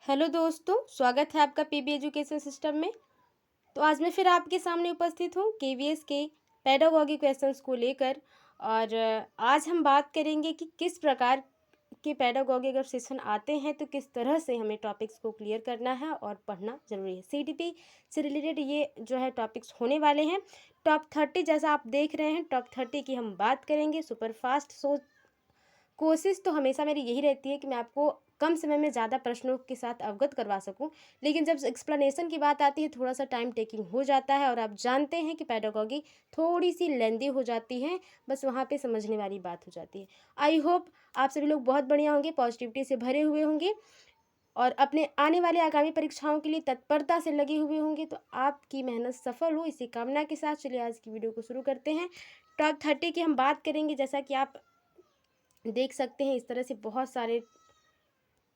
Hello दोस्तों, स्वागत है आपका पीबी एजुकेशन सिस्टम में। तो आज मैं फिर आपके सामने उपस्थित हूँ केवीएस के पेडागॉजी क्वेश्चंस को लेकर। और आज हम बात करेंगे कि किस प्रकार के पेडागॉजी अगर सेशन आते हैं तो किस तरह से हमें टॉपिक्स को क्लियर करना है और पढ़ना ज़रूरी है। सीडीपी से रिलेटेड ये जो है टॉपिक्स होने वाले हैं। टॉप 30 जैसा आप देख रहे हैं, टॉप 30 की हम बात करेंगे। सुपर फास्ट कोशिश तो हमेशा मेरी यही रहती है कि मैं आपको कम समय में ज़्यादा प्रश्नों के साथ अवगत करवा सकूं, लेकिन जब एक्सप्लेनेशन की बात आती है थोड़ा सा टाइम टेकिंग हो जाता है। और आप जानते हैं कि पेडागॉजी थोड़ी सी लेंदी हो जाती है, बस वहाँ पे समझने वाली बात हो जाती है। आई होप आप सभी लोग बहुत बढ़िया होंगे, पॉजिटिविटी से भरे हुए होंगे और अपने आने वाले आगामी परीक्षाओं के लिए तत्परता से लगे हुए होंगे। तो आपकी मेहनत सफल हो, इसी कामना के साथ चलिए आज की वीडियो को शुरू करते हैं। टॉप 30 की हम बात करेंगे। जैसा कि आप देख सकते हैं इस तरह से बहुत सारे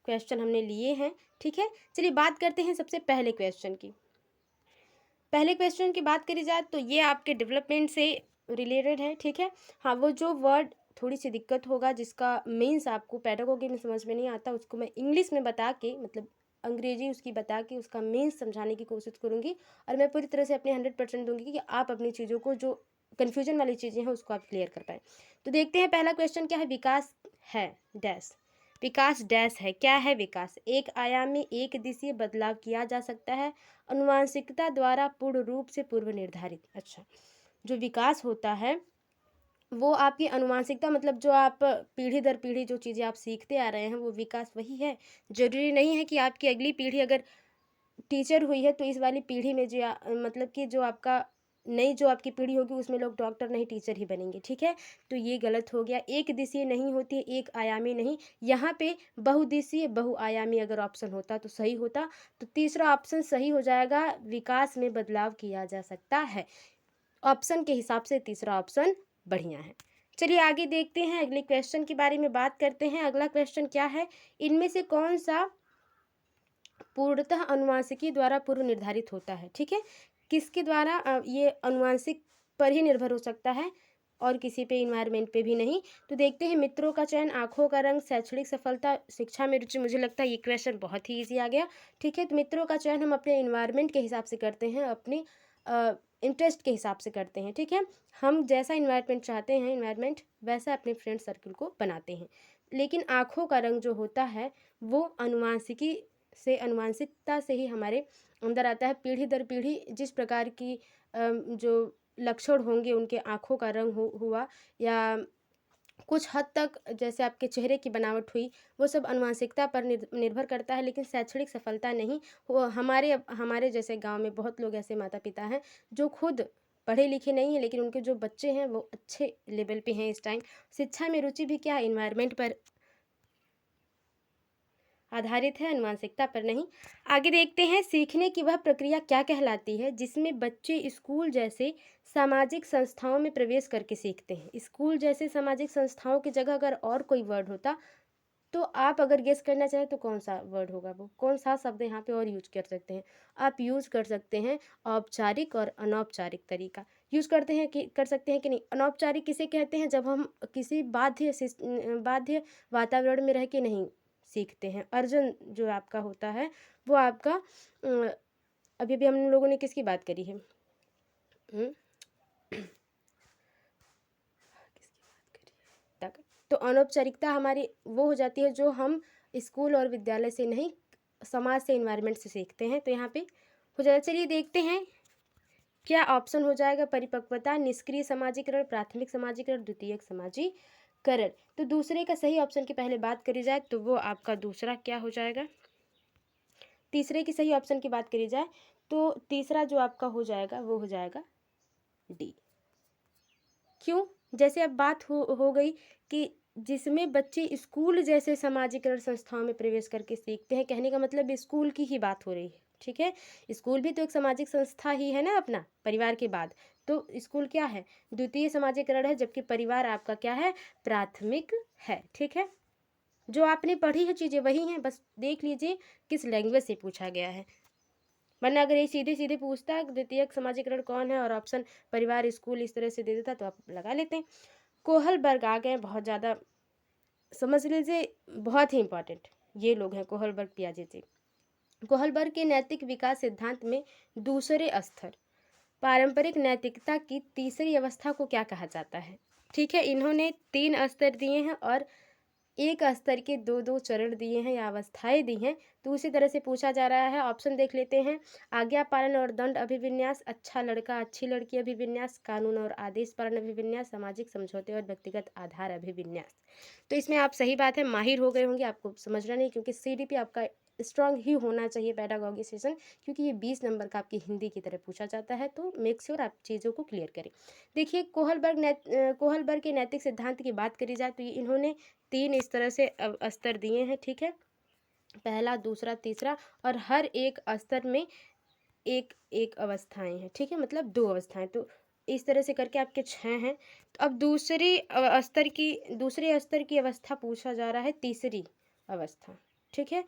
क्वेश्चन हमने लिए हैं। ठीक है, चलिए बात करते हैं सबसे पहले क्वेश्चन की। पहले क्वेश्चन की बात करी जाए तो ये आपके डेवलपमेंट से रिलेटेड है। ठीक है, हाँ, वो जो वर्ड थोड़ी सी दिक्कत होगा जिसका मीन्स आपको पेडागोगी में समझ में नहीं आता, उसको मैं इंग्लिश में बता के, मतलब अंग्रेजी उसकी बता के उसका मीन्स समझाने की कोशिश करूँगी। और मैं पूरी तरह से अपने 100% दूंगी कि आप अपनी चीज़ों को, जो कन्फ्यूजन वाली चीज़ें हैं, उसको आप क्लियर कर पाएँ। तो देखते हैं पहला क्वेश्चन क्या है। विकास है डैश। विकास डैश है। क्या है विकास? एक आयामी एक दिशीय बदलाव किया जा सकता है अनुवांशिकता द्वारा पूर्ण रूप से पूर्व निर्धारित। अच्छा, जो विकास होता है वो आपकी अनुवांशिकता, मतलब जो आप पीढ़ी दर पीढ़ी जो चीज़ें आप सीखते आ रहे हैं वो विकास वही है। जरूरी नहीं है कि आपकी अगली पीढ़ी अगर टीचर हुई है तो इस वाली पीढ़ी में जो मतलब कि जो आपका नई जो आपकी पीढ़ी होगी उसमें लोग डॉक्टर नहीं टीचर ही बनेंगे। ठीक है, तो ये गलत हो गया। एक दिशीय नहीं होती है, एक आयामी नहीं। यहाँ पे बहुदिशीय बहुआयामी अगर ऑप्शन होता तो सही होता। तो तीसरा ऑप्शन सही हो जाएगा, विकास में बदलाव किया जा सकता है। ऑप्शन के हिसाब से तीसरा ऑप्शन बढ़िया है। चलिए आगे देखते हैं, अगले क्वेश्चन के बारे में बात करते हैं। अगला क्वेश्चन क्या है, इनमें से कौन सा पूर्णतः अनुवांशिकी द्वारा पूर्व निर्धारित होता है। ठीक है, किसके द्वारा? ये अनुवांशिक पर ही निर्भर हो सकता है और किसी पे, इन्वायरमेंट पे भी नहीं। तो देखते हैं, मित्रों का चयन, आंखों का रंग, शैक्षणिक सफलता, शिक्षा में रुचि। मुझे लगता है ये क्वेश्चन बहुत ही ईजी आ गया। ठीक है, तो मित्रों का चयन हम अपने इन्वायरमेंट के हिसाब से करते हैं, अपने इंटरेस्ट के हिसाब से करते हैं। ठीक है, हम जैसा इन्वायरमेंट चाहते हैं, इन्वायरमेंट वैसा अपने फ्रेंड सर्कल को बनाते हैं। लेकिन आँखों का रंग जो होता है वो अनुवांशिकी से, अनुवांशिकता से ही हमारे अंदर आता है। पीढ़ी दर पीढ़ी जिस प्रकार की जो लक्षण होंगे उनके आँखों का रंग हुआ, या कुछ हद तक जैसे आपके चेहरे की बनावट हुई, वो सब अनुवांशिकता पर निर्भर करता है, लेकिन शैक्षणिक सफलता नहीं। वो हमारे जैसे गांव में बहुत लोग ऐसे माता पिता हैं जो खुद पढ़े लिखे नहीं हैं, लेकिन उनके जो बच्चे हैं वो अच्छे लेवल पे हैं इस टाइम। शिक्षा में रुचि भी क्या है, इन्वायरमेंट पर आधारित है, अनुवांशिकता पर नहीं। आगे देखते हैं, सीखने की वह प्रक्रिया क्या कहलाती है जिसमें बच्चे स्कूल जैसे सामाजिक संस्थाओं में प्रवेश करके सीखते हैं। स्कूल जैसे सामाजिक संस्थाओं की जगह अगर और कोई वर्ड होता तो आप अगर गेस करना चाहें तो कौन सा वर्ड होगा, वो कौन सा शब्द यहाँ पे और यूज कर सकते हैं? आप यूज कर सकते हैं औपचारिक और अनौपचारिक तरीका। यूज करते हैं कि कर सकते हैं कि नहीं? अनौपचारिक किसे कहते हैं? जब हम किसी बाध्य वातावरण में रह के नहीं सीखते हैं। अर्जन जो आपका होता है वो आपका अभी भी हम लोगों ने किसकी बात करी है? तक। तो अनौपचारिकता हमारी वो हो जाती है जो हम स्कूल और विद्यालय से नहीं, समाज से, इन्वायरमेंट से सीखते हैं। तो यहाँ पे हो जाएगा। चलिए देखते हैं क्या ऑप्शन हो जाएगा। परिपक्वता, निष्क्रिय समाजीकरण, प्राथमिक समाजीकरण, द्वितीयक समाजीकरण। तो दूसरे का सही ऑप्शन की पहले बात करी जाए तो वो आपका दूसरा क्या हो जाएगा? तीसरे की सही ऑप्शन की बात करी जाए तो तीसरा जो आपका हो जाएगा वो हो जाएगा डी। क्यों? जैसे अब बात हो गई कि जिसमें बच्चे स्कूल जैसे सामाजिकरण संस्थाओं में प्रवेश करके सीखते हैं, कहने का मतलब स्कूल की ही बात हो रही है। ठीक है, स्कूल भी तो एक सामाजिक संस्था ही है ना अपना, परिवार के बाद। तो स्कूल क्या है? द्वितीय समाजीकरण है, जबकि परिवार आपका क्या है? प्राथमिक है। ठीक है, जो आपने पढ़ी है चीज़ें वही हैं, बस देख लीजिए किस लैंग्वेज से पूछा गया है। वरना अगर ये सीधे सीधे पूछता द्वितीयक समाजीकरण कौन है और ऑप्शन परिवार स्कूल इस तरह से दे देता तो आप लगा लेते हैं। कोहलबर्ग आ गए, बहुत ज़्यादा समझ लीजिए, बहुत ही इंपॉर्टेंट ये लोग हैं, कोहलबर्ग पियाजे जी। कोहलबर्ग के नैतिक विकास सिद्धांत में दूसरे स्तर पारंपरिक नैतिकता की तीसरी अवस्था को क्या कहा जाता है? ठीक है, इन्होंने 3 स्तर दिए हैं और एक स्तर के 2-2 चरण दिए हैं या अवस्थाएँ दी हैं। तो उसी तरह से पूछा जा रहा है, ऑप्शन देख लेते हैं। आज्ञा पालन और दंड अभिविन्यास, अच्छा लड़का अच्छी लड़की अभिविन्यास, कानून और आदेश पालन अभिविन्यास, सामाजिक समझौते और व्यक्तिगत आधार अभिविन्यास। तो इसमें आप सही बात है माहिर हो गए होंगे, आपको समझना नहीं, क्योंकि सीडीपी आपका स्ट्रांग ही होना चाहिए पेडागॉजी सेशन, क्योंकि ये 20 नंबर का आपकी हिंदी की तरह पूछा जाता है। तो मेक श्योर आप चीज़ों को क्लियर करें। देखिए, कोहलबर्ग के नैतिक सिद्धांत की बात करी जाए तो ये इन्होंने 3 इस तरह से स्तर दिए हैं, ठीक है। पहला, दूसरा, तीसरा, और हर एक स्तर में एक एक अवस्थाएं हैं, ठीक है, मतलब 2 अवस्थाएं। तो इस तरह से करके आपके 6 हैं। तो अब दूसरे स्तर की अवस्था पूछा जा रहा है, तीसरी अवस्था, ठीक है।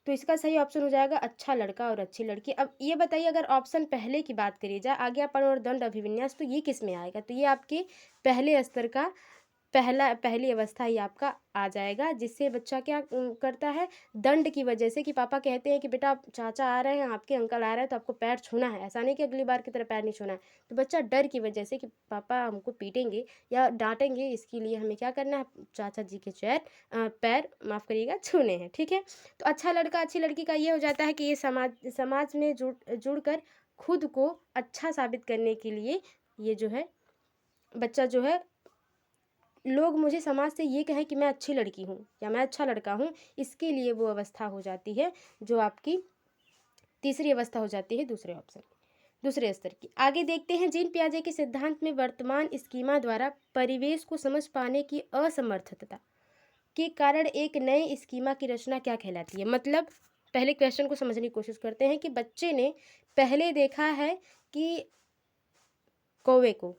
तो इसका सही ऑप्शन हो जाएगा अच्छा लड़का और अच्छी लड़की। अब ये बताइए, अगर ऑप्शन पहले की बात करी जाए, आज्ञापन और दंड अभिविन्यास, तो ये किस में आएगा? तो ये आपके पहले स्तर का पहली अवस्था ही आपका आ जाएगा, जिससे बच्चा क्या करता है, दंड की वजह से, कि पापा कहते हैं कि बेटा चाचा आ रहे हैं, आपके अंकल आ रहे हैं, तो आपको पैर छूना है, ऐसा नहीं कि अगली बार की तरह पैर नहीं छूना है। तो बच्चा डर की वजह से कि पापा हमको पीटेंगे या डांटेंगे, इसके लिए हमें क्या करना है, चाचा जी के पैर माफ़ करिएगा छूने हैं, ठीक है। तो अच्छा लड़का अच्छी लड़की का ये हो जाता है कि ये समाज में जुड़कर खुद को अच्छा साबित करने के लिए, ये जो है बच्चा जो है, लोग मुझे समाज से ये कहें कि मैं अच्छी लड़की हूँ या मैं अच्छा लड़का हूँ, इसके लिए वो अवस्था हो जाती है जो आपकी तीसरी अवस्था हो जाती है दूसरे स्तर की। आगे देखते हैं, जीन पियाजे के सिद्धांत में वर्तमान स्कीमा द्वारा परिवेश को समझ पाने की असमर्थता के कारण एक नए स्कीमा की रचना क्या कहलाती है? मतलब पहले क्वेश्चन को समझने की कोशिश करते हैं कि बच्चे ने पहले देखा है कि कौवे को,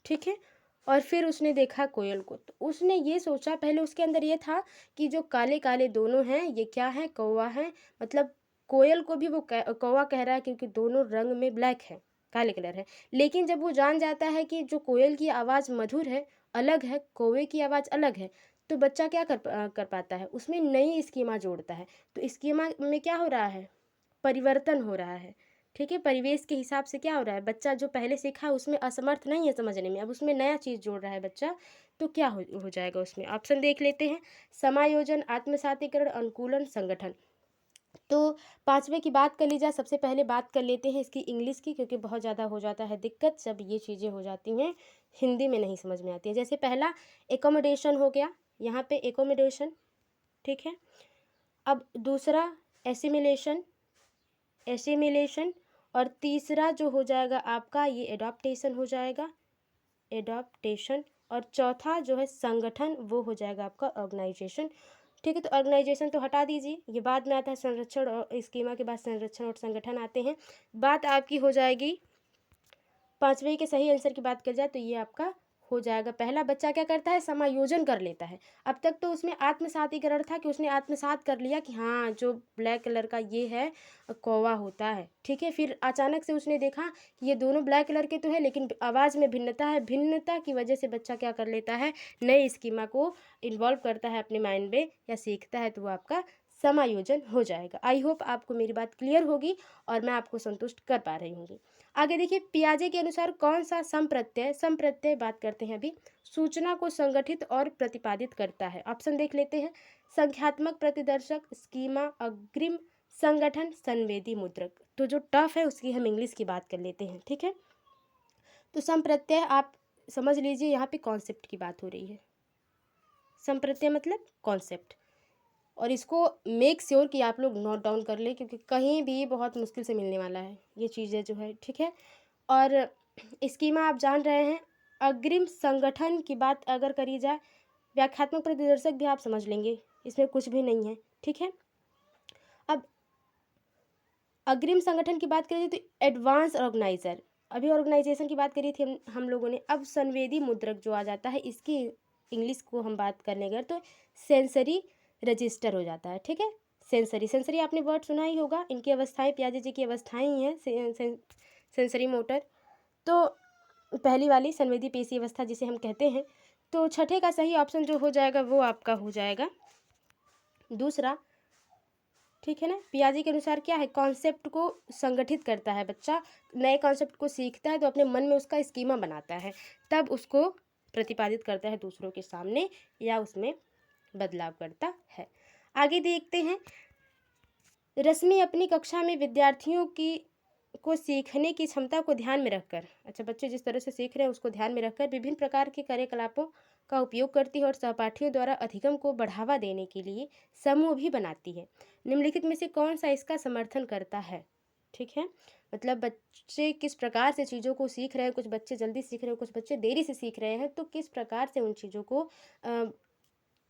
ठीक है, और फिर उसने देखा कोयल को। तो उसने ये सोचा, पहले उसके अंदर ये था कि जो काले काले दोनों हैं ये क्या है, कौवा है। मतलब कोयल को भी वो कौवा कह रहा है, क्योंकि दोनों रंग में ब्लैक है, काले कलर है। लेकिन जब वो जान जाता है कि जो कोयल की आवाज़ मधुर है अलग है, कौवे की आवाज़ अलग है, तो बच्चा क्या कर पाता है, उसमें नई स्कीमा जोड़ता है। तो स्कीमा में क्या हो रहा है, परिवर्तन हो रहा है, ठीक है। परिवेश के हिसाब से क्या हो रहा है, बच्चा जो पहले सीखा है उसमें असमर्थ नहीं है समझने में, अब उसमें नया चीज़ जोड़ रहा है बच्चा। तो क्या हो जाएगा उसमें, ऑप्शन देख लेते हैं। समायोजन, आत्मसातीकरण, अनुकूलन, संगठन। तो 5वें की बात कर ली जाए, सबसे पहले बात कर लेते हैं इसकी इंग्लिश की, क्योंकि बहुत ज़्यादा हो जाता है दिक्कत जब ये चीज़ें हो जाती हैं हिंदी में नहीं समझ में आती है। जैसे पहला एकोमोडेशन हो गया, यहाँ पे एकोमोडेशन, ठीक है। अब दूसरा एसिमिलेशन, और तीसरा जो हो जाएगा आपका ये एडॉप्टेशन हो जाएगा, एडॉप्टेशन। और चौथा जो है संगठन, वो हो जाएगा आपका ऑर्गेनाइजेशन, ठीक है। तो ऑर्गेनाइजेशन तो हटा दीजिए, ये बाद में आता है, संरक्षण और स्कीमा के बाद संरक्षण और संगठन आते हैं। बात आपकी हो जाएगी 5वें के सही आंसर की बात कर जाए तो ये आपका हो जाएगा। पहला बच्चा क्या करता है, समायोजन कर लेता है। अब तक तो उसमें आत्मसातीकरण था कि उसने आत्मसात कर लिया कि हाँ जो ब्लैक कलर का ये है कौवा होता है, ठीक है। फिर अचानक से उसने देखा कि ये दोनों ब्लैक कलर के तो है, लेकिन आवाज़ में भिन्नता है। भिन्नता की वजह से बच्चा क्या कर लेता है, नए स्कीमा को इन्वॉल्व करता है अपने माइंड में या सीखता है, तो वो आपका समायोजन हो जाएगा। आई होप आपको मेरी बात क्लियर होगी और मैं आपको संतुष्ट कर पा रही हूँगी। आगे देखिए, पियाजे के अनुसार कौन सा संप्रत्यय बात करते हैं अभी, सूचना को संगठित और प्रतिपादित करता है। ऑप्शन देख लेते हैं। संख्यात्मक प्रतिदर्शक, स्कीमा, अग्रिम संगठन, संवेदी मुद्रक। तो जो टफ है उसकी हम इंग्लिश की बात कर लेते हैं, ठीक है। तो संप्रत्यय आप समझ लीजिए, यहाँ पे कॉन्सेप्ट की बात हो रही है। संप्रत्यय मतलब कॉन्सेप्ट, और इसको मेक श्योर कि आप लोग नोट डाउन कर लें, क्योंकि कहीं भी बहुत मुश्किल से मिलने वाला है ये चीज़ें जो है, ठीक है। और स्कीमा आप जान रहे हैं। अग्रिम संगठन की बात अगर करी जाए, व्याख्यात्मक प्रतिदर्शक भी आप समझ लेंगे, इसमें कुछ भी नहीं है, ठीक है। अब अग्रिम संगठन की बात करें तो एडवांस ऑर्गेनाइजर, अभी ऑर्गेनाइजेशन की बात करी थी हम लोगों ने। अब संवेदी मुद्रक जो आ जाता है, इसकी इंग्लिश को हम बात करने गए तो सेंसरी रजिस्टर हो जाता है, ठीक है। सेंसरी आपने वर्ड सुना ही होगा, इनकी अवस्थाएं पियाजे जी की अवस्थाएं ही हैं, सेंसरी मोटर। तो पहली वाली संवेदी पेशी अवस्था जिसे हम कहते हैं। तो छठे का सही ऑप्शन जो हो जाएगा वो आपका हो जाएगा दूसरा, ठीक है ना। पियाजे के अनुसार क्या है, कॉन्सेप्ट को संगठित करता है बच्चा, नए कॉन्सेप्ट को सीखता है तो अपने मन में उसका स्कीमा बनाता है, तब उसको प्रतिपादित करता है दूसरों के सामने या उसमें बदलाव करता है। आगे देखते हैं, रश्मि अपनी कक्षा में विद्यार्थियों की को सीखने की क्षमता को ध्यान में रखकर, अच्छा बच्चे जिस तरह से सीख रहे हैं उसको ध्यान में रखकर विभिन्न प्रकार के कार्यकलापों का उपयोग करती है और सहपाठियों द्वारा अधिगम को बढ़ावा देने के लिए समूह भी बनाती है। निम्नलिखित में से कौन सा इसका समर्थन करता है? ठीक है, मतलब बच्चे किस प्रकार से चीज़ों को सीख रहे हैं, कुछ बच्चे जल्दी सीख रहे हैं, कुछ बच्चे देरी से सीख रहे हैं, तो किस प्रकार से उन चीज़ों को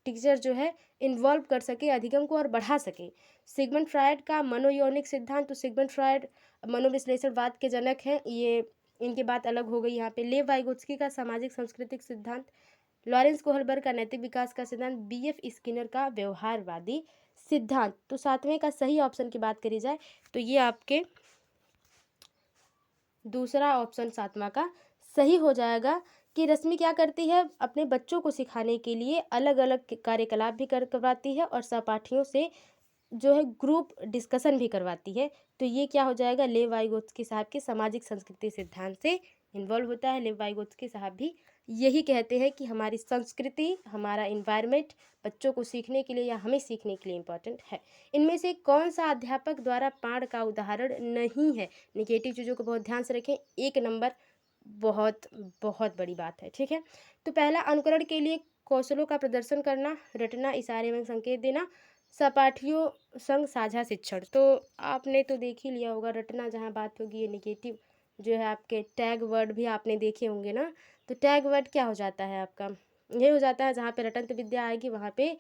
टीचर जो है इन्वॉल्व कर सके, अधिगम को और बढ़ा सके। सिगमंड फ्रायड का मनोयौनिक सिद्धांत, तो सिगमंड फ्रायड मनोविश्लेषणवाद के जनक हैं, ये इनकी बात अलग हो गई यहाँ पे। लेव वाइगोत्स्की का सामाजिक सांस्कृतिक सिद्धांत, लॉरेंस कोहलबर्ग का नैतिक विकास का सिद्धांत, बीएफ स्किनर का व्यवहारवादी सिद्धांत। तो सातवें का सही ऑप्शन की बात करी जाए तो ये आपके दूसरा ऑप्शन सातवां का सही हो जाएगा कि रश्मि क्या करती है, अपने बच्चों को सिखाने के लिए अलग अलग कार्यकलाप भी करवाती है और सहपाठियों से जो है ग्रुप डिस्कशन भी करवाती है। तो ये क्या हो जाएगा, लेव वाइगोत्स्की साहब के सामाजिक संस्कृति सिद्धांत से इन्वॉल्व होता है। लेव वाइगोत्स्की साहब भी यही कहते हैं कि हमारी संस्कृति, हमारा इन्वायरमेंट बच्चों को सीखने के लिए या हमें सीखने के लिए इम्पॉर्टेंट है। इनमें से कौन सा अध्यापक द्वारा पाठ का उदाहरण नहीं है? नेगेटिव चीज़ों को बहुत ध्यान से रखें, 1 नंबर बहुत बहुत बड़ी बात है। ठीक है, तो पहला, अनुकरण के लिए कौशलों का प्रदर्शन करना, रटना, इशारे में संकेत देना, सहपाठियों संग साझा शिक्षण। तो आपने तो देख ही लिया होगा, रटना जहाँ बात होगी ये नेगेटिव जो है, आपके टैग वर्ड भी आपने देखे होंगे ना। तो टैग वर्ड क्या हो जाता है आपका, ये हो जाता है जहाँ पे रटंत विद्या आएगी वहाँ पे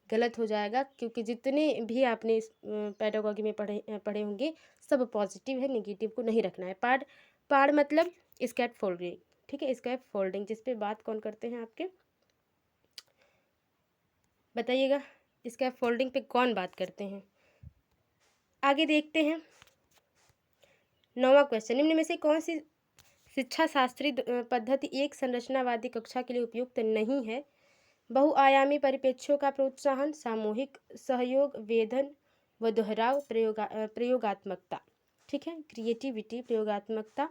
गलत हो जाएगा, क्योंकि जितने भी आपने इस पेडागॉजी में पढ़े होंगे सब पॉजिटिव है, नेगेटिव को नहीं रखना है। पाड़ मतलब स्कैट फोल्डिंग, ठीक है, स्कैट फोल्डिंग, जिस पे बात कौन करते हैं आपके, बताइएगा, स्कैप फोल्डिंग पे कौन बात करते हैं? आगे देखते हैं 9वां क्वेश्चन, निम्न में से कौन सी शिक्षा शास्त्री पद्धति एक संरचनावादी कक्षा के लिए उपयुक्त नहीं है? बहुआयामी परिप्रेक्ष्यों का प्रोत्साहन, सामूहिक सहयोग, वेधन व दोहराव, प्रयोगात्मकता। ठीक है, क्रिएटिविटी, प्रयोगात्मकता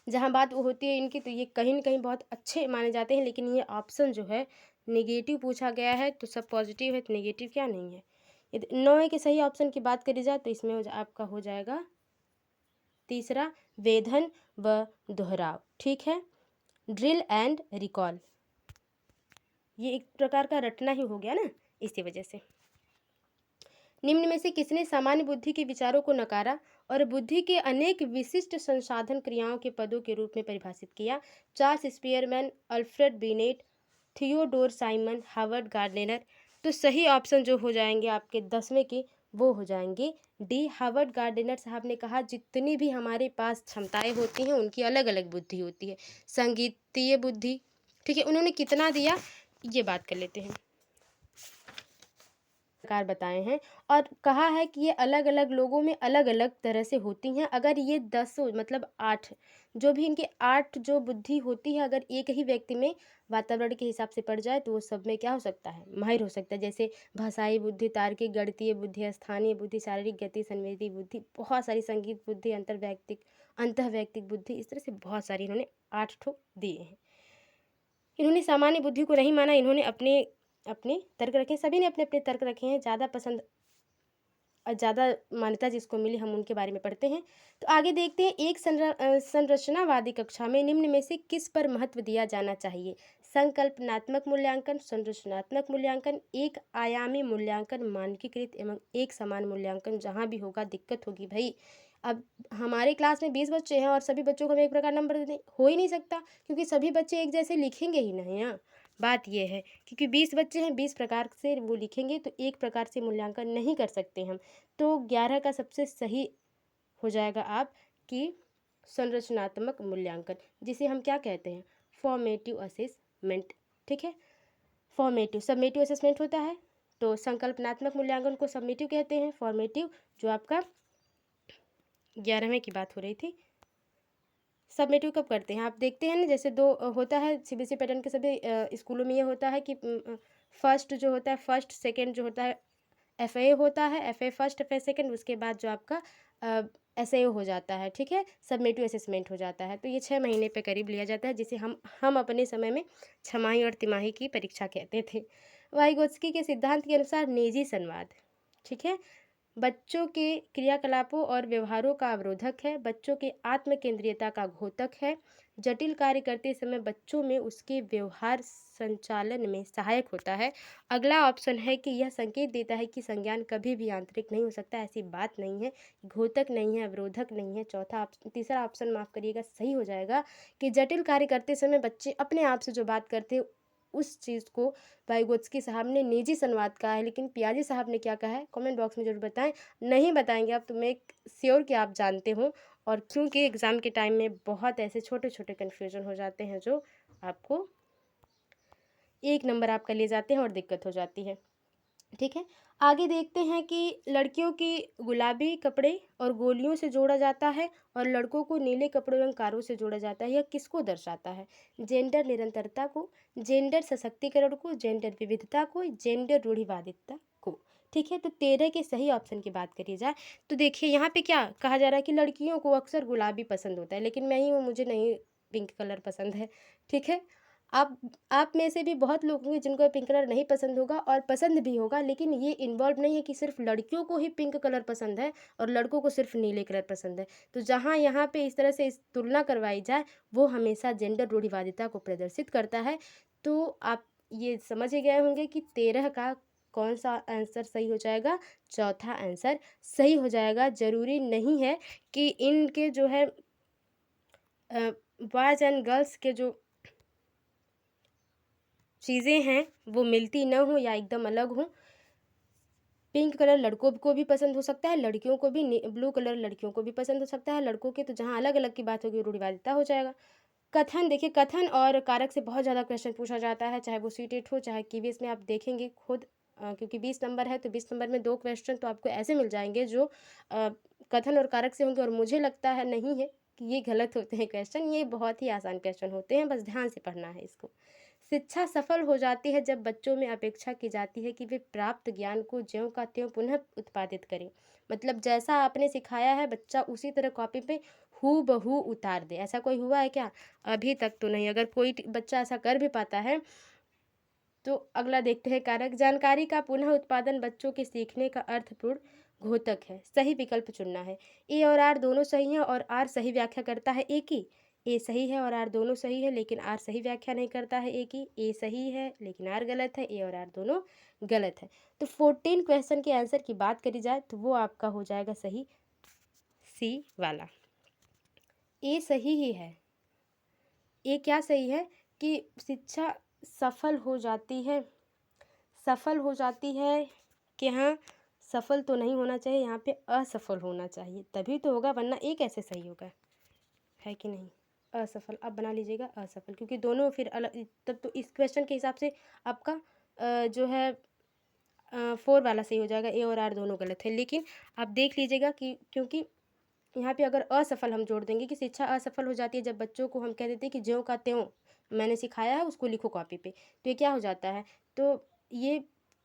जहाँ बात वो होती है इनकी, तो ये कहीं न कहीं बहुत अच्छे माने जाते हैं, लेकिन ये ऑप्शन जो है नेगेटिव पूछा गया है, तो सब पॉजिटिव है, तो नेगेटिव क्या नहीं है। यदि 9 के सही ऑप्शन की बात करी जाए तो इसमें आपका हो जाएगा तीसरा, वेधन व दोहराव। ठीक है, ड्रिल एंड रिकॉल, ये एक प्रकार का रटना ही हो गया ना, इसी वजह से। निम्न में से किसने सामान्य बुद्धि के विचारों को नकारा और बुद्धि के अनेक विशिष्ट संसाधन क्रियाओं के पदों के रूप में परिभाषित किया? Charles Spearman, Alfred beneath, Theodore Simon, Harvard gardener. तो सही ऑप्शन जो हो जाएंगे आपके 10वें के, वो हो जाएंगे डी, हार्वर्ड गार्डनर साहब ने कहा जितनी भी हमारे पास क्षमताएं होती हैं उनकी अलग अलग बुद्धि होती है, संगीतीय बुद्धि। ठीक है, उन्होंने कितना दिया ये बात कर लेते हैं। प्रकार बताए हैं और कहा है कि ये अलग अलग लोगों में अलग अलग तरह से होती हैं। अगर ये 10 मतलब 8 जो भी इनके 8 जो बुद्धि होती है, अगर एक ही व्यक्ति में वातावरण के हिसाब से पड़ जाए तो वो सब में क्या हो सकता है, माहिर हो सकता है। जैसे भाषाई बुद्धि, तार्किक, गणितीय बुद्धि, स्थानीय बुद्धि, शारीरिक गति, संवेदी बुद्धि, बहुत सारी, संगीत बुद्धि, अंतःवैयक्तिक बुद्धि, इस तरह से बहुत सारी इन्होंने 8 ठो दिए हैं। इन्होंने सामान्य बुद्धि को नहीं माना, इन्होंने अपने अपने तर्क रखे, सभी ने अपने अपने तर्क रखे हैं। ज़्यादा पसंद और ज़्यादा मान्यता जिसको मिली हम उनके बारे में पढ़ते हैं। तो आगे देखते हैं, एक संरचनावादी कक्षा में निम्न में से किस पर महत्व दिया जाना चाहिए? संकल्पनात्मक मूल्यांकन, संरचनात्मक मूल्यांकन, एक आयामी मूल्यांकन, मानकीकृत एवं एक समान मूल्यांकन। जहाँ भी होगा दिक्कत होगी भाई। अब हमारे क्लास में 20 बच्चे हैं और सभी बच्चों को हम एक प्रकार नंबर दे दें, हो ही नहीं सकता, क्योंकि सभी बच्चे एक जैसे लिखेंगे ही नहीं। हाँ, बात यह है, क्योंकि 20 बच्चे हैं, 20 प्रकार से वो लिखेंगे, तो एक प्रकार से मूल्यांकन नहीं कर सकते हम। तो 11 का सबसे सही हो जाएगा आप कि संरचनात्मक मूल्यांकन, जिसे हम क्या कहते हैं, फॉर्मेटिव असेसमेंट। ठीक है, फॉर्मेटिव, सबमेटिव असेसमेंट होता है, तो संकल्पनात्मक मूल्यांकन को सबमेटिव कहते हैं, फॉर्मेटिव जो आपका 11वें की बात हो रही थी। सबमेटिव कब करते हैं आप देखते हैं ना, जैसे 2 होता है सीबीएसई पैटर्न के सभी स्कूलों में ये होता है कि फर्स्ट जो होता है, फर्स्ट सेकंड जो होता है FAA होता है, FAA फर्स्ट, FAA सेकंड, उसके बाद जो आपका SAO हो जाता है, ठीक है, सबमिटिव असेसमेंट हो जाता है। तो ये 6 महीने पे करीब लिया जाता है, जिसे हम अपने समय में छमाही और तिमाही की परीक्षा कहते थे। वाइगोत्स्की के सिद्धांत के अनुसार निजी संवाद, ठीक है, बच्चों के क्रियाकलापों और व्यवहारों का अवरोधक है, बच्चों की आत्म केंद्रियता का घोतक है, जटिल कार्य करते समय बच्चों में उसके व्यवहार संचालन में सहायक होता है। अगला ऑप्शन है कि यह संकेत देता है कि संज्ञान कभी भी आंतरिक नहीं हो सकता, ऐसी बात नहीं है, घोतक नहीं है, अवरोधक नहीं है। तीसरा ऑप्शन माफ़ करिएगा सही हो जाएगा कि जटिल कार्य करते समय बच्चे अपने आप से जो बात करते हैं उस चीज़ को वाइगोत्स्की साहब ने निजी संवाद कहा है, लेकिन पियाजे साहब ने क्या कहा है कमेंट बॉक्स में ज़रूर बताएं। नहीं बताएंगे आप तो मेक श्योर कि आप जानते हो, और क्योंकि एग्ज़ाम के टाइम में बहुत ऐसे छोटे छोटे कन्फ्यूजन हो जाते हैं जो आपको 1 नंबर आपका ले जाते हैं और दिक्कत हो जाती है, ठीक है। आगे देखते हैं कि लड़कियों की गुलाबी कपड़े और गोलियों से जोड़ा जाता है और लड़कों को नीले कपड़ों एवं कारों से जोड़ा जाता है, यह किसको दर्शाता है? जेंडर निरंतरता को, जेंडर सशक्तिकरण को, जेंडर विविधता को, जेंडर रूढ़िवादिता को, ठीक है। तो 13 के सही ऑप्शन की बात करी जाए तो देखिए यहाँ पे क्या कहा जा रहा है कि लड़कियों को अक्सर गुलाबी पसंद होता है, लेकिन मैं ही हूँ, मुझे नहीं पिंक कलर पसंद है, ठीक है। आप में से भी बहुत लोग होंगे जिनको पिंक कलर नहीं पसंद होगा और पसंद भी होगा, लेकिन ये इन्वॉल्व नहीं है कि सिर्फ लड़कियों को ही पिंक कलर पसंद है और लड़कों को सिर्फ नीले कलर पसंद है। तो जहाँ यहाँ पे इस तरह से इस तुलना करवाई जाए वो हमेशा जेंडर रूढ़िवादिता को प्रदर्शित करता है। तो आप ये समझ ही गए होंगे कि 13 का कौन सा आंसर सही हो जाएगा, चौथा आंसर सही हो जाएगा। ज़रूरी नहीं है कि इनके जो है बॉयज़ एंड गर्ल्स के जो चीज़ें हैं वो मिलती न हो या एकदम अलग हो। पिंक कलर लड़कों को भी पसंद हो सकता है, लड़कियों को भी, ब्लू कलर लड़कियों को भी पसंद हो सकता है, लड़कों के तो जहाँ अलग अलग की बात होगी रूढ़िवादिता हो जाएगा। कथन देखिए, कथन और कारक से बहुत ज़्यादा क्वेश्चन पूछा जाता है, चाहे वो सीटेट हो चाहे KVS में, आप देखेंगे खुद क्योंकि 20 नंबर है तो 20 नंबर में 2 क्वेश्चन तो आपको ऐसे मिल जाएंगे जो कथन और कारक से होंगे, और मुझे लगता है नहीं है कि ये गलत होते हैं क्वेश्चन, ये बहुत ही आसान क्वेश्चन होते हैं, बस ध्यान से पढ़ना है इसको। शिक्षा सफल हो जाती है जब बच्चों में अपेक्षा की जाती है कि वे प्राप्त ज्ञान को ज्यों का त्यों पुनः उत्पादित करें। मतलब जैसा आपने सिखाया है बच्चा उसी तरह कॉपी पे हूबहू उतार दे। ऐसा कोई हुआ है क्या? अभी तक तो नहीं। अगर कोई बच्चा ऐसा कर भी पाता है तो अगला देखते हैं कारक। जानकारी का पुनः उत्पादन बच्चों के सीखने का अर्थपूर्ण घोतक है। सही विकल्प चुनना है। ए और आर दोनों सही हैं और आर सही व्याख्या करता है ए की। ए सही है और आर दोनों सही है, लेकिन आर सही व्याख्या नहीं करता है ए की। ए सही है लेकिन आर गलत है, ए और आर दोनों गलत है। तो 14 क्वेश्चन के आंसर की बात करी जाए तो वो आपका हो जाएगा सही सी वाला। ए सही ही है। ए क्या सही है कि शिक्षा सफल हो जाती है, सफल हो जाती है कि हाँ, सफल तो नहीं होना चाहिए, यहाँ पे असफल होना चाहिए तभी तो होगा, वरना एक कैसे सही होगा, है कि नहीं। असफल अब बना लीजिएगा असफल, क्योंकि दोनों फिर अलग, तब तो इस क्वेश्चन के हिसाब से आपका जो है 4 वाला सही हो जाएगा। ए और आर दोनों गलत है, लेकिन आप देख लीजिएगा कि क्योंकि यहाँ पे अगर असफल हम जोड़ देंगे कि शिक्षा असफल हो जाती है जब बच्चों को हम कह देते हैं कि ज्यों का त्यों मैंने सिखाया है उसको लिखो कॉपी पे, तो ये क्या हो जाता है, तो ये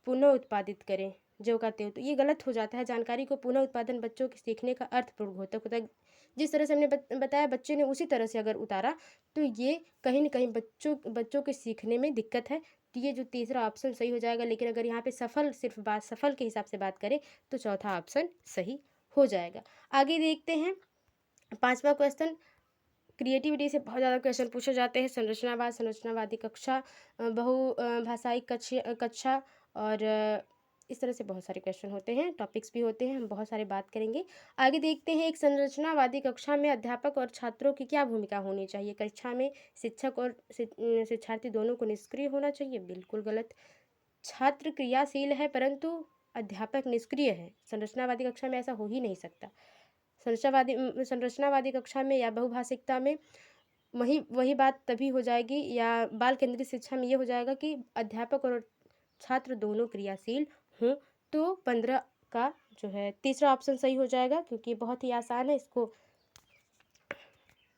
पुनः उत्पादित करें ज्यों का त्यों, तो ये गलत हो जाता है। जानकारी को पुनः उत्पादन बच्चों के सीखने का अर्थपूर्ण घोतक होता है। जिस तरह से हमने बताया बच्चे ने उसी तरह से अगर उतारा तो ये कहीं ना कहीं बच्चों के सीखने में दिक्कत है। तो ये जो तीसरा ऑप्शन सही हो जाएगा, लेकिन अगर यहाँ पे सफल सिर्फ बात सफल के हिसाब से बात करें तो चौथा ऑप्शन सही हो जाएगा। आगे देखते हैं 5वां क्वेश्चन। क्रिएटिविटी से बहुत ज़्यादा क्वेश्चन पूछे जाते हैं। संरचनावाद, संरचनावादी कक्षा, भाषाई कक्षा और इस तरह से बहुत सारे क्वेश्चन होते हैं, टॉपिक्स भी होते हैं, हम बहुत सारे बात करेंगे। आगे देखते हैं, एक संरचनावादी कक्षा में अध्यापक और छात्रों की क्या भूमिका होनी चाहिए। कक्षा में शिक्षक और शिक्षार्थी दोनों को निष्क्रिय होना चाहिए, बिल्कुल गलत। छात्र क्रियाशील है परंतु अध्यापक निष्क्रिय है, संरचनावादी कक्षा में ऐसा हो ही नहीं सकता। संरचनावादी कक्षा में या बहुभाषिकता में वही बात तभी हो जाएगी, या बाल केंद्रित शिक्षा में ये हो जाएगा कि अध्यापक और छात्र दोनों क्रियाशील हों। तो 15 का जो है तीसरा ऑप्शन सही हो जाएगा, क्योंकि बहुत ही आसान है, इसको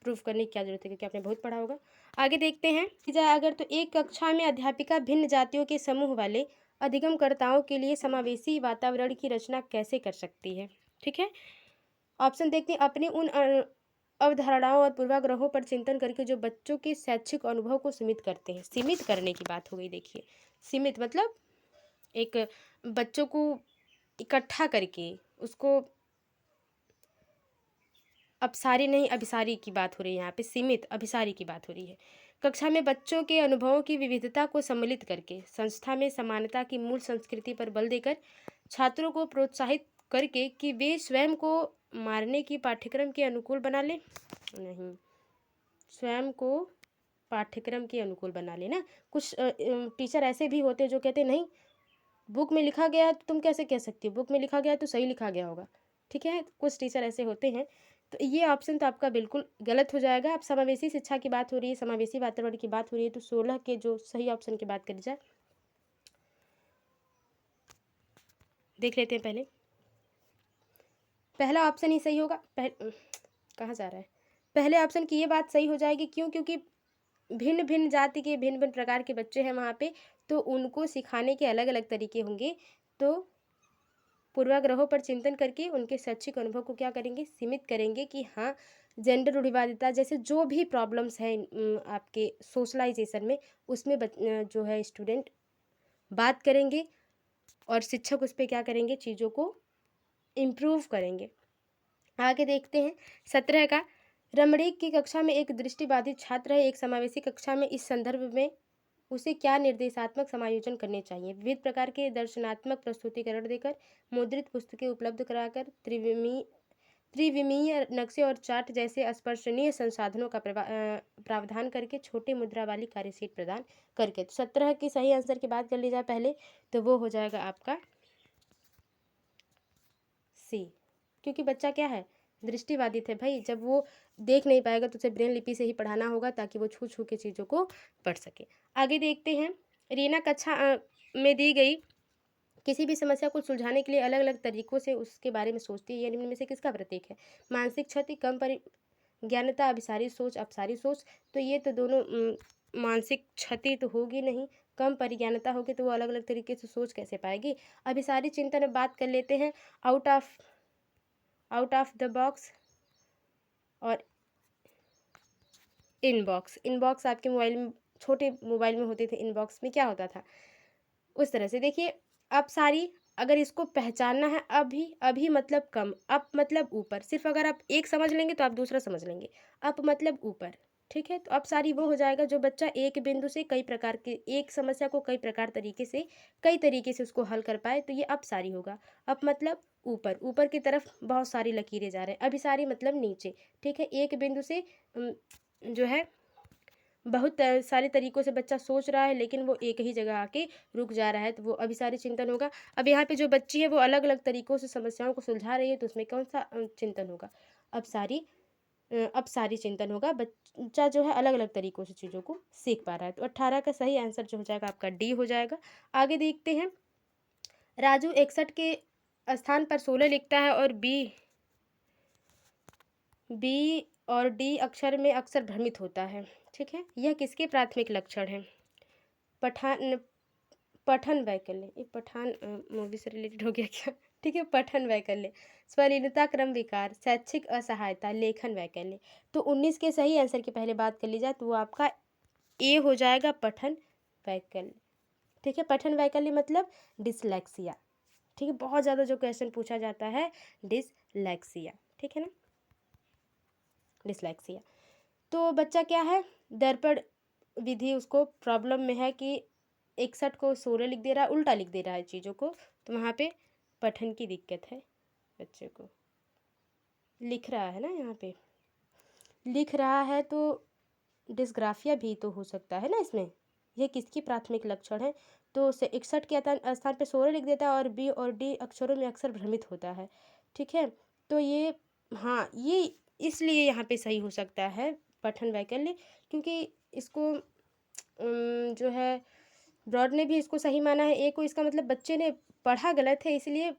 प्रूफ करने की क्या जरूरत है क्योंकि आपने बहुत पढ़ा होगा। आगे देखते हैं, अगर तो एक कक्षा में अध्यापिका भिन्न जातियों के समूह वाले अधिगमकर्ताओं के लिए समावेशी वातावरण की रचना कैसे कर सकती है। ठीक है, ऑप्शन देखते हैं। अपनी उन अवधारणाओं और पूर्वाग्रहों पर चिंतन करके जो बच्चों के शैक्षिक अनुभव को सीमित करते हैं। सीमित करने की बात हो गई, देखिए सीमित मतलब एक बच्चों को इकट्ठा करके उसको अपसारी नहीं अभिसारी की बात हो रही है, यहाँ पे सीमित अभिसारी की बात हो रही है। कक्षा में बच्चों के अनुभवों की विविधता को सम्मिलित करके संस्था में समानता की मूल संस्कृति पर बल देकर छात्रों को प्रोत्साहित करके कि वे स्वयं को मारने की पाठ्यक्रम के अनुकूल बना ले, नहीं, स्वयं को पाठ्यक्रम के अनुकूल बना ले ना। कुछ टीचर ऐसे भी होते हैं जो कहते नहीं, बुक में लिखा गया है तो तुम कैसे कह सकती हो, बुक में लिखा गया है तो सही लिखा गया होगा। ठीक है, कुछ टीचर ऐसे होते हैं। तो ये ऑप्शन तो आपका बिल्कुल गलत हो जाएगा। अब समावेशी शिक्षा की बात हो रही है, समावेशी वातावरण की बात हो रही है, तो 16 के जो सही ऑप्शन की बात करी जाए, देख लेते हैं। पहला ऑप्शन ही सही होगा। कहाँ जा रहा है, पहले ऑप्शन की ये बात सही हो जाएगी। क्यों? क्योंकि भिन्न भिन्न जाति के भिन्न भिन्न प्रकार के बच्चे हैं वहाँ पे, तो उनको सिखाने के अलग अलग तरीके होंगे। तो पूर्वाग्रहों पर चिंतन करके उनके शैक्षिक अनुभव को क्या करेंगे, सीमित करेंगे कि हाँ, जेंडर रूढ़िवादिता जैसे जो भी प्रॉब्लम्स हैं आपके सोशलाइजेशन में, उसमें जो है स्टूडेंट बात करेंगे और शिक्षक उस पर क्या करेंगे, चीज़ों को इम्प्रूव करेंगे। आगे देखते हैं 17 का। रमणीक की कक्षा में एक दृष्टिबाधित छात्र है। एक समावेशी कक्षा में इस संदर्भ में उसे क्या निर्देशात्मक समायोजन करने चाहिए। विविध प्रकार के दर्शनात्मक प्रस्तुतिकरण देकर, मुद्रित पुस्तकें उपलब्ध कराकर, त्रिविमीय नक्शे और चार्ट जैसे स्पर्शनीय संसाधनों का प्रावधान करके, छोटी मुद्रा वाली कार्यशीट प्रदान करके। तो 17 की सही आंसर की बात कर ली जाए पहले, तो वो हो जाएगा आपका सी। क्योंकि बच्चा क्या है, दृष्टिबाधित है भाई। जब वो देख नहीं पाएगा तो उसे ब्रेन लिपि से ही पढ़ाना होगा ताकि वो छू छू के चीज़ों को पढ़ सके। आगे देखते हैं। रीना कक्षा में दी गई किसी भी समस्या को सुलझाने के लिए अलग अलग तरीकों से उसके बारे में सोचती है। ये निम्न में से किसका प्रतीक है। मानसिक क्षति, कम परिज्ञानता, अभिसारी सोच, अपसारी सोच। तो ये तो दोनों मानसिक क्षति तो होगी नहीं, कम परिज्ञानता होगी तो वो अलग अलग तरीके से सोच कैसे पाएगी। अभिसारी चिंतन में बात कर लेते हैं, आउट ऑफ द बॉक्स और इनबॉक्स। इनबॉक्स आपके मोबाइल में, छोटे मोबाइल में होते थे, इनबॉक्स में क्या होता था, उस तरह से। देखिए अब सारी, अगर इसको पहचानना है, अभी मतलब कम, अप मतलब ऊपर, सिर्फ अगर आप एक समझ लेंगे तो आप दूसरा समझ लेंगे। अप मतलब ऊपर, ठीक है। तो अब सारी वो हो जाएगा जो बच्चा एक बिंदु से कई प्रकार के, एक समस्या को कई प्रकार तरीके से, कई तरीके से उसको हल कर पाए, तो ये अब सारी होगा। अप मतलब ऊपर, ऊपर की तरफ बहुत सारी लकीरें जा रहे हैं। अभिसारी मतलब नीचे, ठीक है। एक बिंदु से जो है बहुत सारे तरीकों से बच्चा सोच रहा है लेकिन वो एक ही जगह आके रुक जा रहा है, तो वो अभिसारी चिंतन होगा। अब यहाँ पे जो बच्ची है वो अलग अलग तरीकों से समस्याओं को सुलझा रही है, तो उसमें कौन सा चिंतन होगा, अपसारी चिंतन होगा। बच्चा जो है अलग अलग तरीकों से चीज़ों को सीख पा रहा है। तो 18 का सही आंसर जो हो जाएगा आपका डी हो जाएगा। आगे देखते हैं। राजू 61 के स्थान पर 16 लिखता है और बी और डी अक्षर में अक्सर भ्रमित होता है, ठीक है। यह किसके प्राथमिक लक्षण हैं। पठन वैकल्य, ये पठान मूवी से रिलेटेड हो गया क्या, ठीक है। पठन वैकल्य, स्वलीनता, क्रम विकार, शैक्षिक असहायता, लेखन वैकल्य। तो 19 के सही आंसर की पहले बात कर ली जाए तो वो आपका ए हो जाएगा, पठन वैकल्य, ठीक है। पठन वैकल्य मतलब डिसलेक्सिया, ठीक है। बहुत ज़्यादा जो क्वेश्चन पूछा जाता है डिसलेक्सिया, ठीक है ना, डिसलेक्सिया। तो बच्चा क्या है, दर्पण विधि उसको प्रॉब्लम में है कि 61 को 16 लिख दे रहा है, उल्टा लिख दे रहा है चीज़ों को, तो वहाँ पे पठन की दिक्कत है बच्चे को। लिख रहा है ना, यहाँ पे लिख रहा है तो डिस्ग्राफिया भी तो हो सकता है ना इसमें। यह किसकी प्राथमिक लक्षण है, तो 61 के स्थान पे 16 लिख देता है और बी और डी अक्षरों में अक्सर भ्रमित होता है, ठीक है। तो ये, हाँ, ये इसलिए यहाँ पे सही हो सकता है पठन वैकल्य, क्योंकि इसको जो है ब्रॉड ने भी इसको सही माना है ए को। इसका मतलब बच्चे ने पढ़ा गलत है, इसलिए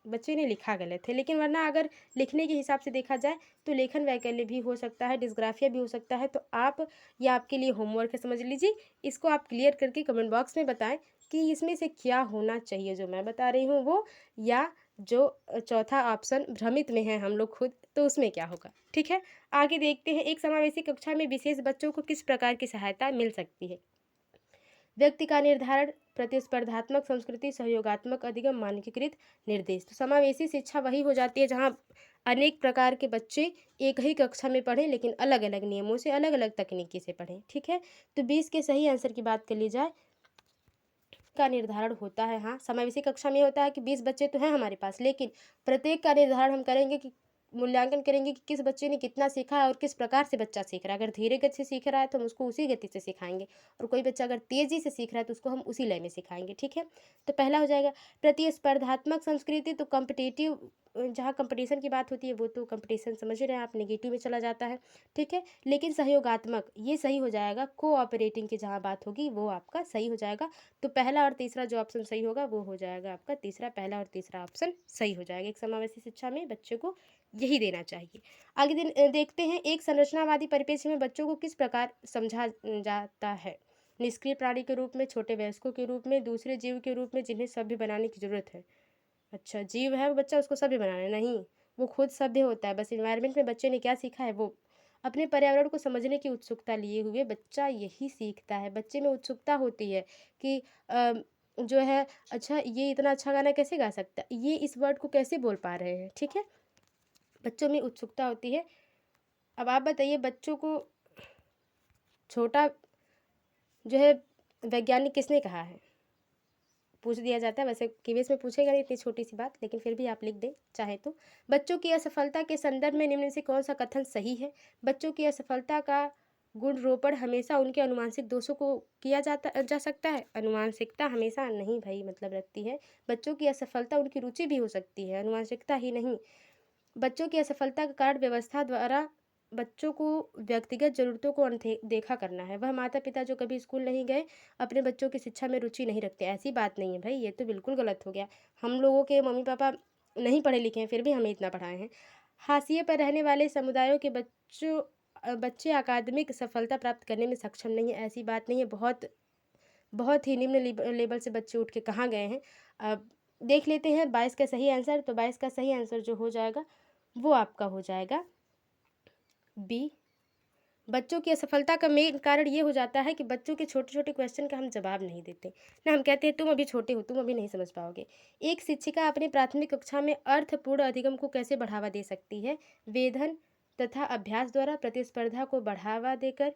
बच्चे ने लिखा गलत है। लेकिन वरना अगर लिखने के हिसाब से देखा जाए तो लेखन वैकल्य भी हो सकता है, डिस्ग्राफिया भी हो सकता है। तो आप, ये आपके लिए होमवर्क है, समझ लीजिए। इसको आप क्लियर करके कमेंट बॉक्स में बताएं कि इसमें से क्या होना चाहिए जो मैं बता रही हूँ वो, या जो चौथा ऑप्शन भ्रमित में हैं हम लोग खुद, तो उसमें क्या होगा। ठीक है, आगे देखते हैं। एक समावेशी कक्षा में विशेष बच्चों को किस प्रकार की सहायता मिल सकती है। व्यक्ति का निर्धारण, प्रतिस्पर्धात्मक संस्कृति, सहयोगात्मक अधिगम, मानकीकृत निर्देश। तो समावेशी शिक्षा वही हो जाती है जहाँ अनेक प्रकार के बच्चे एक ही कक्षा में पढ़ें, लेकिन अलग अलग नियमों से, अलग अलग तकनीकी से पढ़ें। ठीक है, तो 20 के सही आंसर की बात कर ली जाए, का निर्धारण होता है। हाँ, समावेशी कक्षा में होता है कि 20 बच्चे तो हैं हमारे पास, लेकिन प्रत्येक का निर्धारण हम करेंगे कि मूल्यांकन करेंगे कि किस बच्चे ने कितना सीखा है और किस प्रकार से बच्चा सीख रहा है। अगर धीरे गति से सीख रहा है तो हम उसको उसी गति से सिखाएंगे, और कोई बच्चा अगर तेज़ी से सीख रहा है तो उसको हम उसी लय में सिखाएंगे। ठीक है, तो पहला हो जाएगा प्रतिस्पर्धात्मक संस्कृति। तो कम्पिटिटिव, जहाँ कंपटीशन की बात होती है वो तो कंपटीशन समझ रहे हैं आप, नेगेटिव में चला जाता है। ठीक है, लेकिन सहयोगात्मक ये सही हो जाएगा। कोऑपरेटिंग की जहाँ बात होगी वो आपका सही हो जाएगा। तो पहला और तीसरा जो ऑप्शन सही होगा वो हो जाएगा आपका तीसरा। पहला और तीसरा ऑप्शन सही हो जाएगा। एक समावेशी शिक्षा में बच्चे को यही देना चाहिए। आगे देखते हैं, एक संरचनावादी परिप्रेक्ष्य में बच्चों को किस प्रकार समझा जाता है। निष्क्रिय प्राणी के रूप में, छोटे वयस्कों के रूप में, दूसरे जीव के रूप में जिन्हें सभ्य बनाने की जरूरत है। अच्छा, जीव है वो बच्चा, उसको सभ्य बनाना है? नहीं, वो खुद सभ्य होता है। बस इन्वायरमेंट में बच्चे ने क्या सीखा है, वो अपने पर्यावरण को समझने की उत्सुकता लिए हुए बच्चा यही सीखता है। बच्चे में उत्सुकता होती है कि जो है, अच्छा ये इतना अच्छा गाना कैसे गा सकता है, ये इस वर्ड को कैसे बोल पा रहे हैं। ठीक है, बच्चों में उत्सुकता होती है। अब आप बताइए, बच्चों को छोटा जो है वैज्ञानिक किसने कहा है, पूछ दिया जाता है। वैसे केवीएस में पूछेगा नहीं इतनी छोटी सी बात, लेकिन फिर भी आप लिख दें चाहे तो। बच्चों की असफलता के संदर्भ में निम्न में से कौन सा कथन सही है। बच्चों की असफलता का गुणरोपण हमेशा उनके अनुवांशिक दोषों को किया जा सकता है। अनुवांशिकता हमेशा नहीं भाई मतलब रखती है। बच्चों की असफलता उनकी रुचि भी हो सकती है, अनुवांशिकता ही नहीं। बच्चों की असफलता का कारण व्यवस्था द्वारा बच्चों को व्यक्तिगत ज़रूरतों को अनदेखा करना है। वह माता पिता जो कभी स्कूल नहीं गए अपने बच्चों की शिक्षा में रुचि नहीं रखते, ऐसी बात नहीं है भाई, ये तो बिल्कुल गलत हो गया। हम लोगों के मम्मी पापा नहीं पढ़े लिखे हैं, फिर भी हमें इतना पढ़ाए हैं। हाशिए पर रहने वाले समुदायों के बच्चे अकादमिक सफलता प्राप्त करने में सक्षम नहीं है, ऐसी बात नहीं है। बहुत बहुत ही निम्न लेवल से बच्चे उठ के कहाँ गए हैं। अब देख लेते हैं 22 का सही आंसर। तो 22 का सही आंसर जो हो जाएगा वो आपका हो जाएगा बी। बच्चों की असफलता का मेन कारण ये हो जाता है कि बच्चों के छोटे छोटे क्वेश्चन का हम जवाब नहीं देते ना। हम कहते हैं तुम अभी छोटे हो, तुम अभी नहीं समझ पाओगे। एक शिक्षिका अपने प्राथमिक कक्षा में अर्थपूर्ण अधिगम को कैसे बढ़ावा दे सकती है। वेधन तथा अभ्यास द्वारा, प्रतिस्पर्धा को बढ़ावा देकर,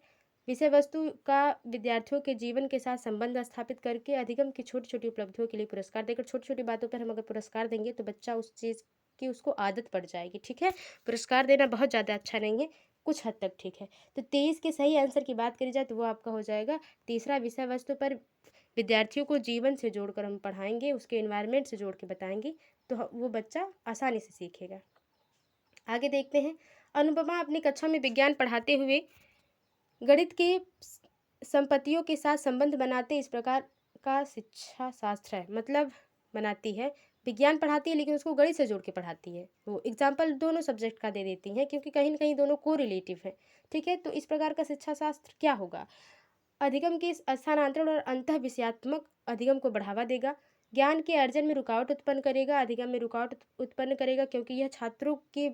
विषय वस्तु का विद्यार्थियों के जीवन के साथ संबंध स्थापित करके, अधिगम की छोटी छोटी उपलब्धियों के लिए पुरस्कार देकर। छोटी छोटी बातों पर हम अगर पुरस्कार देंगे तो बच्चा उस चीज़ की उसको आदत पड़ जाएगी। ठीक है, पुरस्कार देना बहुत ज़्यादा अच्छा नहीं है, कुछ हद तक ठीक है। तो 23 के सही आंसर की बात करी जाए तो वो आपका हो जाएगा तीसरा। विषय वस्तु पर विद्यार्थियों को जीवन से जोड़कर हम पढ़ाएंगे, उसके एनवायरनमेंट से जोड़ के बताएंगे, तो वो बच्चा आसानी से सीखेगा। आगे देखते हैं, अनुपमा अपनी कक्षा में विज्ञान पढ़ाते हुए गणित के संपत्तियों के साथ संबंध बनाते इस प्रकार का शिक्षा शास्त्र है। मतलब बनाती है, विज्ञान पढ़ाती है लेकिन उसको गणित से जोड़ के पढ़ाती है। वो एग्जाम्पल दोनों सब्जेक्ट का दे देती हैं क्योंकि कहीं ना कहीं दोनों को रिलेटिव है। ठीक है, तो इस प्रकार का शिक्षा शास्त्र क्या होगा। अधिगम के स्थानांतरण और अंतः विषयात्मक अधिगम को बढ़ावा देगा। ज्ञान के अर्जन में रुकावट उत्पन्न करेगा, अधिगम में रुकावट उत्पन्न करेगा क्योंकि यह छात्रों के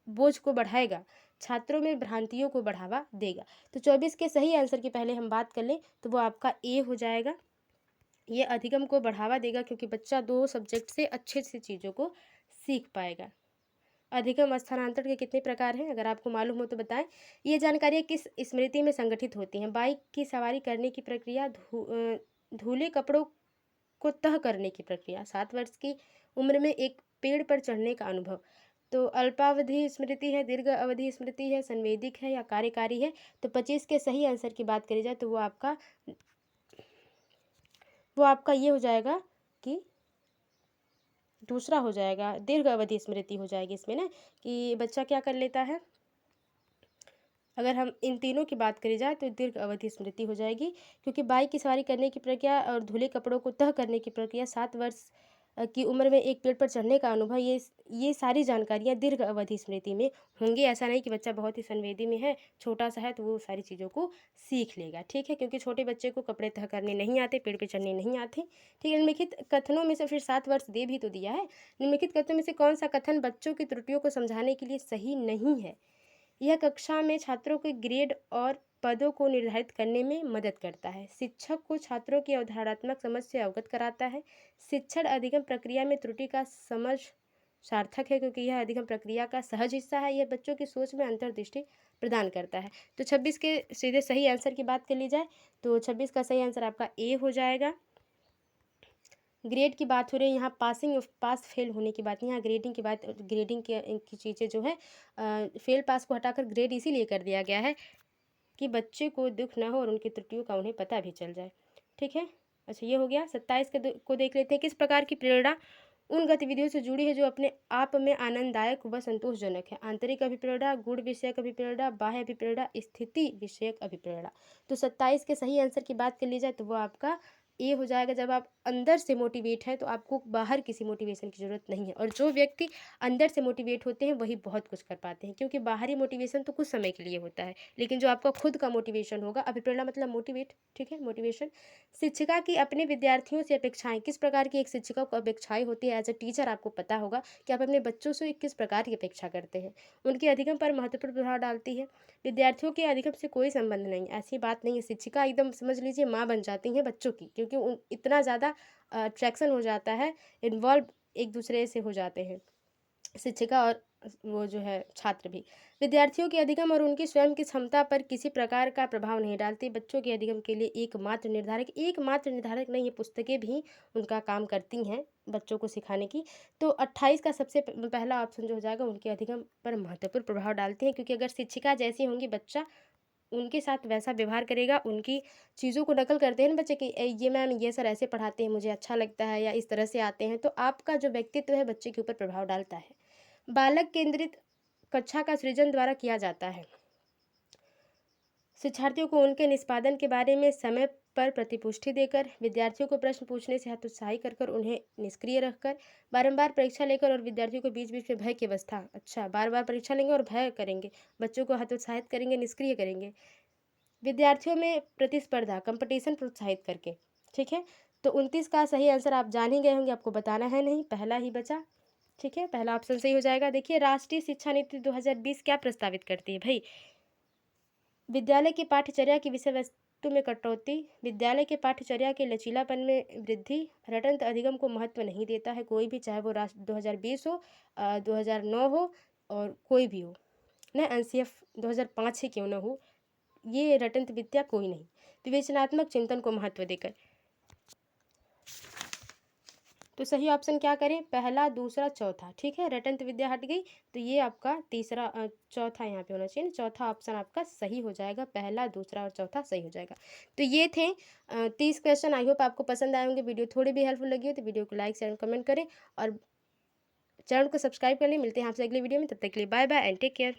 बोझ को बढ़ाएगा, छात्रों में भ्रांतियों को बढ़ावा देगा। तो 24 के सही आंसर की पहले हम बात कर लें तो वो आपका ए हो जाएगा। ये अधिगम को बढ़ावा देगा क्योंकि बच्चा दो सब्जेक्ट से अच्छे से चीज़ों को सीख पाएगा। अधिगम स्थानांतरण के कितने प्रकार हैं अगर आपको मालूम हो तो बताएं। ये जानकारियाँ किस स्मृति में संगठित होती हैं। बाइक की सवारी करने की प्रक्रिया, धुले कपड़ों को तह करने की प्रक्रिया, 7 वर्ष की उम्र में एक पेड़ पर चढ़ने का अनुभव। तो अल्पावधि स्मृति है, दीर्घ अवधि स्मृति है, संवेदिक है या कार्यकारी है। तो 25 के सही आंसर की बात करी जाए तो वो आपका ये हो जाएगा कि दूसरा हो जाएगा, दीर्घ अवधि स्मृति हो जाएगी इसमें ना, कि बच्चा क्या कर लेता है। अगर हम इन तीनों की बात करी जाए तो दीर्घ अवधि स्मृति हो जाएगी क्योंकि बाइक की सवारी करने की प्रक्रिया और धुले कपड़ों को तह करने की प्रक्रिया 7 वर्ष की उम्र में एक पेड़ पर चढ़ने का अनुभव, ये सारी जानकारियाँ दीर्घ अवधि स्मृति में होंगी। ऐसा नहीं कि बच्चा बहुत ही संवेदी में है, छोटा-सा है तो वो सारी चीज़ों को सीख लेगा, ठीक है? क्योंकि छोटे बच्चे को कपड़े तह करने नहीं आते, पेड़ पे चढ़ने नहीं आते, ठीक है? निम्नलिखित कथनों में से फिर 7 वर्ष दे भी तो दिया है। निम्नलिखित कथनों में से कौन-सा कथन बच्चों की त्रुटियों को समझाने के लिए सही नहीं है? यह कक्षा में छात्रों के ग्रेड और पदों को निर्धारित करने में मदद करता है। शिक्षक को छात्रों की अवधारणात्मक समझ से अवगत कराता है। शिक्षण अधिगम प्रक्रिया में त्रुटि का समझ सार्थक है, क्योंकि यह अधिगम प्रक्रिया का सहज हिस्सा है। यह बच्चों की सोच में अंतर्दृष्टि प्रदान करता है। तो 26 के सीधे सही आंसर की बात कर ली जाए तो 26 का सही आंसर आपका ए हो जाएगा। ग्रेड की बात हो रही है यहाँ, पास फेल होने की बात नहीं, यहाँ ग्रेडिंग की बात, ग्रेडिंग की चीज़ें जो है फेल पास को हटाकर ग्रेड इसीलिए कर दिया गया है कि बच्चे को दुख ना हो और उनकी त्रुटियों का उन्हें पता भी चल जाए, ठीक है। अच्छा, ये हो गया। 27 को देख लेते हैं। किस प्रकार की प्रेरणा उन गतिविधियों से जुड़ी है जो अपने आप में आनंददायक व संतोषजनक है? आंतरिक अभिप्रेरणा, गुण विषयक अभिप्रेरणा, बाह्य अभिप्रेरणा, स्थिति विषयक अभिप्रेरणा। तो 27 के सही आंसर की बात कर ली जाए तो वो आपका ए हो जाएगा। जब आप अंदर से मोटिवेट है तो आपको बाहर किसी मोटिवेशन की ज़रूरत नहीं है, और जो व्यक्ति अंदर से मोटिवेट होते हैं वही बहुत कुछ कर पाते हैं, क्योंकि बाहरी मोटिवेशन तो कुछ समय के लिए होता है, लेकिन जो आपका खुद का मोटिवेशन होगा, अभिप्रेरणा मतलब मोटिवेट, ठीक है, मोटिवेशन। शिक्षिका की अपने विद्यार्थियों से अपेक्षाएं, किस प्रकार की एक शिक्षिका को अपेक्षाएं होती है? एज अ टीचर आपको पता होगा कि आप अपने बच्चों से किस प्रकार की अपेक्षा करते हैं। उनके अधिगम पर महत्वपूर्ण प्रभाव डालती है। विद्यार्थियों के अधिगम से कोई संबंध नहीं, ऐसी बात नहीं है। शिक्षिका एकदम समझ लीजिए माँ बन जाती हैं बच्चों की, क्योंकि इतना ज़्यादा अट्रैक्शन हो जाता है, इन्वॉल्व एक दूसरे से हो जाते हैं शिक्षिका और वो जो है छात्र भी। विद्यार्थियों के अधिगम और उनकी स्वयं की क्षमता पर किसी प्रकार का प्रभाव नहीं डालती। बच्चों के अधिगम के लिए एकमात्र निर्धारक नहीं, ये पुस्तकें भी उनका काम करती हैं बच्चों को सिखाने की। तो 28 का सबसे पहला ऑप्शन जो हो जाएगा, उनके अधिगम पर महत्वपूर्ण प्रभाव डालते हैं, क्योंकि अगर शिक्षिका जैसी होंगी बच्चा उनके साथ वैसा व्यवहार करेगा, उनकी चीज़ों को नकल करते हैं ना बच्चे कि ये मैम ये सर ऐसे पढ़ाते हैं, मुझे अच्छा लगता है, या इस तरह से आते हैं, तो आपका जो व्यक्तित्व है बच्चे के ऊपर प्रभाव डालता है। बालक केंद्रित कक्षा का सृजन द्वारा किया जाता है। शिक्षार्थियों को उनके निष्पादन के बारे में समय पर प्रतिपुष्टि देकर, विद्यार्थियों को प्रश्न पूछने से हतोत्साही कर उन्हें निष्क्रिय रखकर, बारंबार परीक्षा लेकर और विद्यार्थियों को बीच बीच में भय की अवस्था, अच्छा बार बार परीक्षा लेंगे और भय करेंगे, बच्चों को हतोत्साहित करेंगे, निष्क्रिय करेंगे, विद्यार्थियों में प्रतिस्पर्धा कंपटीशन प्रोत्साहित करके, ठीक है। तो 29 का सही आंसर आप जान ही गए होंगे, आपको बताना है नहीं, पहला ही बचा, ठीक है, पहला ऑप्शन सही हो जाएगा। देखिए, राष्ट्रीय शिक्षा नीति 2020 क्या प्रस्तावित करती है भाई? विद्यालय की पाठ्यचर्या की विषय वस्तु में कटौती, विद्यालय के पाठ्यचर्या के लचीलापन में वृद्धि, रटंत अधिगम को महत्व नहीं देता है कोई भी, चाहे वो राष्ट्र 2020 हो, 2009 हो, और कोई भी हो ना, एनसीएफ 2005 ही क्यों ना हो, ये रटंत विद्या कोई नहीं। विवेचनात्मक चिंतन को महत्व देकर, तो सही ऑप्शन क्या करें? पहला, दूसरा, चौथा, ठीक है। रटंत विद्या हट गई, तो ये आपका तीसरा चौथा यहाँ पे होना चाहिए, चौथा ऑप्शन आपका सही हो जाएगा। पहला, दूसरा और चौथा सही हो जाएगा। तो ये थे 30 क्वेश्चन। आई होप आपको पसंद आए होंगे। वीडियो थोड़ी भी हेल्पफुल लगी हो तो वीडियो को लाइक शेयर कमेंट करें और चैनल को सब्सक्राइब कर लें। मिलते हैं आपसे अगली वीडियो में, तब तक के लिए bye bye and take care.